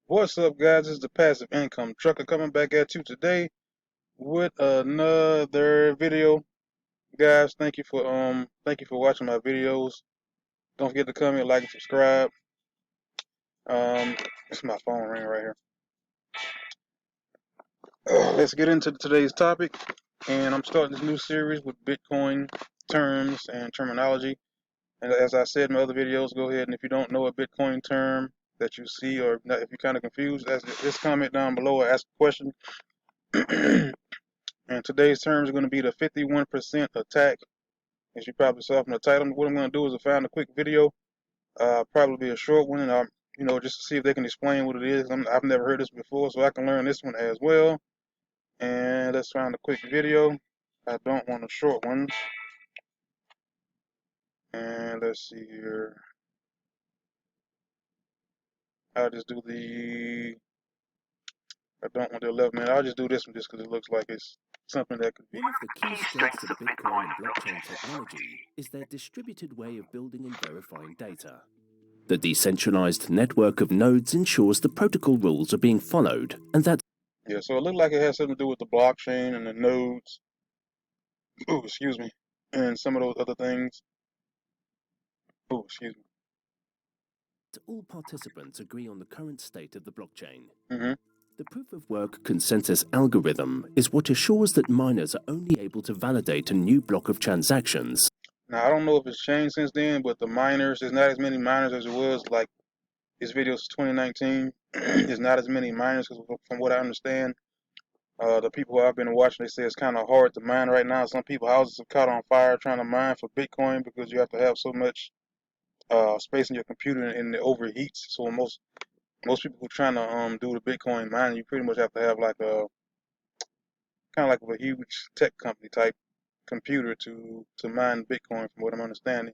What's up, guys? This is the Passive Income Trucker coming back at you today with another video. Guys, thank you for watching my videos. Don't forget to comment, like, and subscribe. It's my phone ringing right here. Let's get into today's topic, and I'm starting this new series with Bitcoin terms and terminology. And as I said in my other videos, go ahead and if you don't know a Bitcoin term that you see, or if you're kind of confused, just comment down below or ask a question. And today's terms are going to be the 51% attack. As you probably saw from the title, what I'm going to do is I found a quick video, probably be a short one, and just to see if they can explain what it is. I've never heard this before, so I can learn this one as well. And let's find a quick video. I don't want a short one. And let's see here. I'll just do I don't want the 11 minute. I'll just do this one just because it looks like it's something that could be. One of the key strengths of Bitcoin and blockchain technology is their distributed way of building and verifying data. The decentralized network of nodes ensures the protocol rules are being followed, and that... Yeah, so it looked like it has something to do with the blockchain and the nodes. Oh, excuse me. And some of those other things. Oh, excuse me. all participants agree on the current state of the blockchain. Mm-hmm. The proof-of-work consensus algorithm is what assures that miners are only able to validate a new block of transactions. Now, I don't know if it's changed since then, but the miners, there's not as many miners as it was, like, this video is 2019. There's not as many miners, because from what I understand, the people who I've been watching, they say it's kind of hard to mine right now. Some people's houses have caught on fire trying to mine for Bitcoin because you have to have so much space in your computer and it overheats. So most people who are trying to do the Bitcoin mining, you pretty much have to have like a kind of like a huge tech company type computer to mine Bitcoin, from what I'm understanding.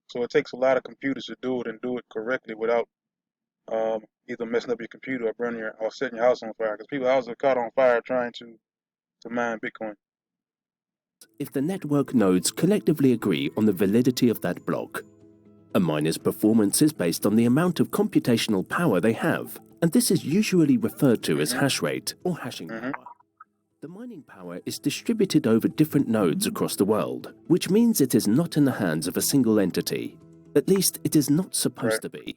So it takes a lot of computers to do it and do it correctly without either messing up your computer or burning or setting your house on fire. Because people's houses are caught on fire trying to mine Bitcoin. If the network nodes collectively agree on the validity of that block, a miner's performance is based on the amount of computational power they have, and this is usually referred to as hash rate or hashing power. The mining power is distributed over different nodes across the world, which means it is not in the hands of a single entity. At least it is not supposed to be.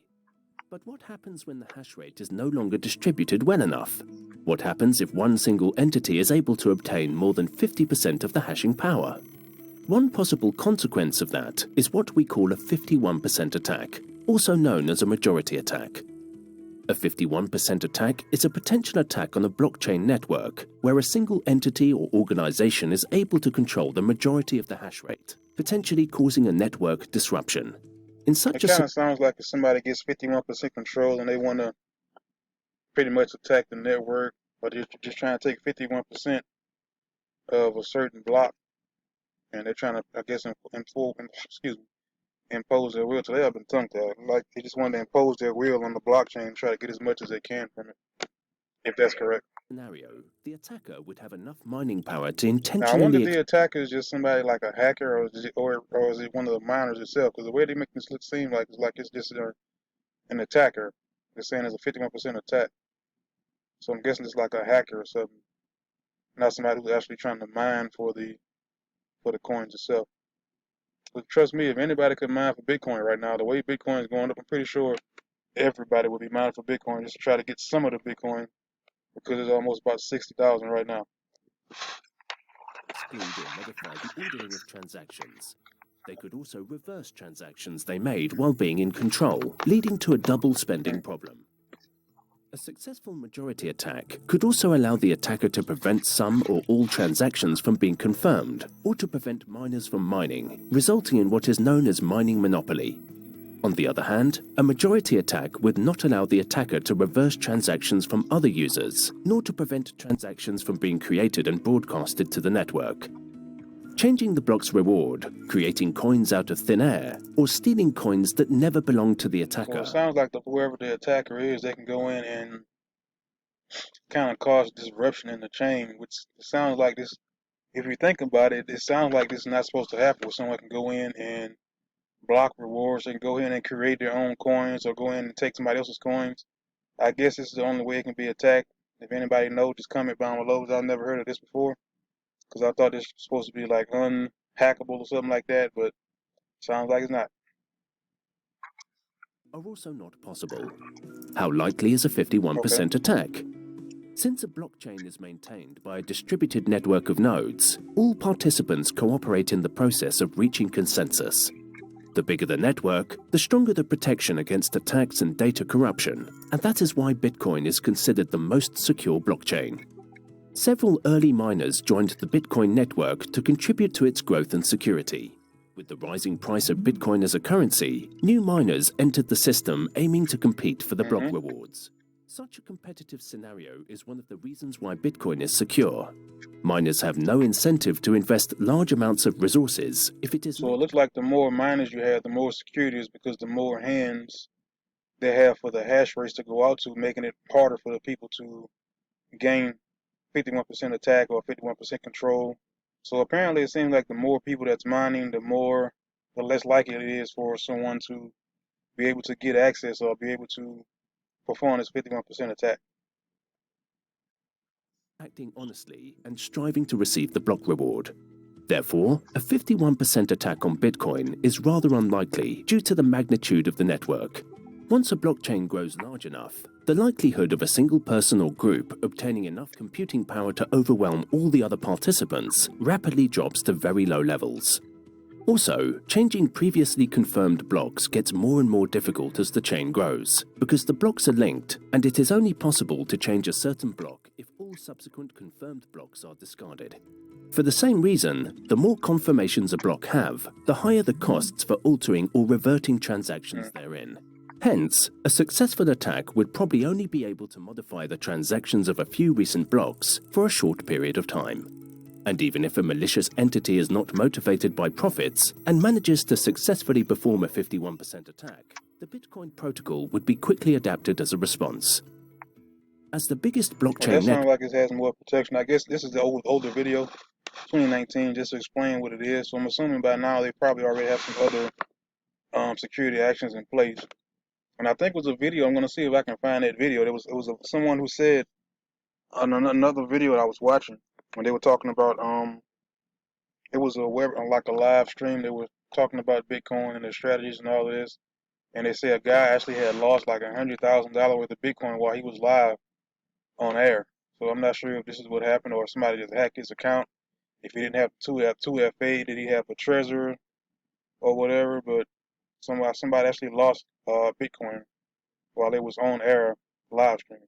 But what happens when the hash rate is no longer distributed well enough? What happens if one single entity is able to obtain more than 50% of the hashing power? One possible consequence of that is what we call a 51% attack, also known as a majority attack. A 51% attack is a potential attack on a blockchain network where a single entity or organization is able to control the majority of the hash rate, potentially causing a network disruption. It kind of sounds like if somebody gets 51% control and they want to pretty much attack the network, or they're just trying to take 51% of a certain block, and they're trying to, I guess, impose their will. So they have been tongue-tied. Like they just want to impose their will on the blockchain and try to get as much as they can from it, if that's correct. Scenario, the attacker would have enough mining power to intentionally... Now, I wonder if the attacker is just somebody like a hacker, or is it one of the miners itself? Because the way they make this seem like it's just an attacker. They're saying it's a 51% attack. So I'm guessing it's like a hacker or something, not somebody who's actually trying to mine for the coins itself. But trust me, if anybody could mine for Bitcoin right now, the way Bitcoin is going up, I'm pretty sure everybody would be mining for Bitcoin just to try to get some of the Bitcoin, because it's almost about 60,000 right now. Exclude or modify the ordering of transactions. They could also reverse transactions they made while being in control, leading to a double spending problem. A successful majority attack could also allow the attacker to prevent some or all transactions from being confirmed, or to prevent miners from mining, resulting in what is known as mining monopoly. On the other hand, a majority attack would not allow the attacker to reverse transactions from other users, nor to prevent transactions from being created and broadcasted to the network. Changing the block's reward, creating coins out of thin air, or stealing coins that never belonged to the attacker. Well, it sounds like whoever the attacker is, they can go in and kind of cause disruption in the chain, which sounds like this. If you think about it, it sounds like this is not supposed to happen, where someone can go in and block rewards. They can go in and create their own coins, or go in and take somebody else's coins. I guess this is the only way it can be attacked. If anybody knows, just comment down below, because I've never heard of this before. Because I thought this was supposed to be like unhackable or something like that, but sounds like it's not. Are also not possible. How likely is a 51% Okay. attack? Since a blockchain is maintained by a distributed network of nodes, all participants cooperate in the process of reaching consensus. The bigger the network, the stronger the protection against attacks and data corruption, and that is why Bitcoin is considered the most secure blockchain. Several early miners joined the Bitcoin network to contribute to its growth and security. With the rising price of Bitcoin as a currency, new miners entered the system aiming to compete for the block rewards. Such a competitive scenario is one of the reasons why Bitcoin is secure. Miners have no incentive to invest large amounts of resources if it is. So it looks like the more miners you have, the more security is, because the more hands they have for the hash rates to go out to, making it harder for the people to gain 51% attack or 51% control. So apparently it seems like the more people that's mining, the less likely it is for someone to be able to get access or be able to perform this 51% attack. Acting honestly and striving to receive the block reward. Therefore, a 51% attack on Bitcoin is rather unlikely due to the magnitude of the network. Once a blockchain grows large enough, the likelihood of a single person or group obtaining enough computing power to overwhelm all the other participants rapidly drops to very low levels. Also, changing previously confirmed blocks gets more and more difficult as the chain grows, because the blocks are linked, and it is only possible to change a certain block if all subsequent confirmed blocks are discarded. For the same reason, the more confirmations a block have, the higher the costs for altering or reverting transactions therein. Hence, a successful attack would probably only be able to modify the transactions of a few recent blocks for a short period of time. And even if a malicious entity is not motivated by profits and manages to successfully perform a 51% attack, the Bitcoin protocol would be quickly adapted as a response. As the biggest blockchain Well, that sounds like it has more protection. I guess this is the older video, 2019, just to explain what it is. So I'm assuming by now they probably already have some other security actions in place. And I think it was a video. I'm going to see if I can find that video. It was someone who said on another video that I was watching when they were talking about it was a web, like a live stream. They were talking about Bitcoin and their strategies and all of this. And they say a guy actually had lost like $100,000 worth of Bitcoin while he was live on air. So I'm not sure if this is what happened or if somebody just hacked his account. If he didn't have two FA, did he have a treasurer or whatever? But somebody actually lost Bitcoin while it was on air live streaming.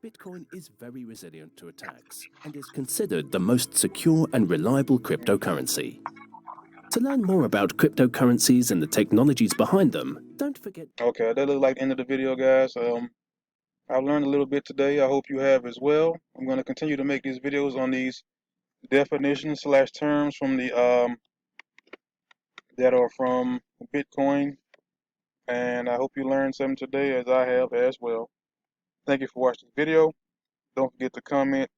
Bitcoin is very resilient to attacks and is considered the most secure and reliable cryptocurrency. To learn more about cryptocurrencies and the technologies behind them, don't forget. Okay, that looks like the end of the video, guys. I learned a little bit today. I hope you have as well. I'm going to continue to make these videos on these definitions / terms from the that are from Bitcoin, and I hope you learned something today, as I have as well. Thank you for watching the video. Don't forget to comment,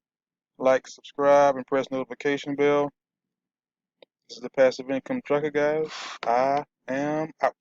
like, subscribe, and press notification bell. This is the Passive Income Trucker, guys. I am out.